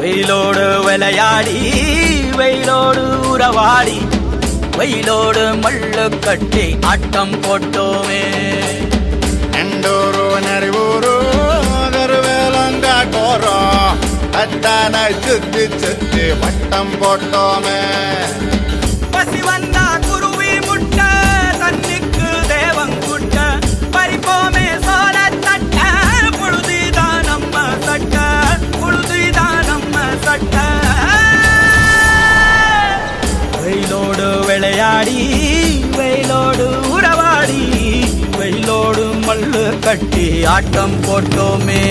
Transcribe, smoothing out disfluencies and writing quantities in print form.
வெயிலோடு விளையாடி வெயிலோடு உறவாடி வெயிலோடு மல்லு கட்டி ஆட்டம் போட்டோமே. எண்டூரு நெறிவூரு கருவேலங்காட்டோரோ அத்தான சுத்தி சுத்தி வட்டம் போட்டோமே. பசி வந்தா குருவி முட்ட தண்ணிக்கு தேவங்குட்ட பறிப்போமே சோழ தட்ட புழுதிதான் நம்ம சட்ட புழுதிதான் நம்ம சட்ட. வெயிலோடு விளையாடி வெயிலோடு உறவாடி வெயிலோடு மல்லு கட்டி ஆட்டம் போட்டோமே.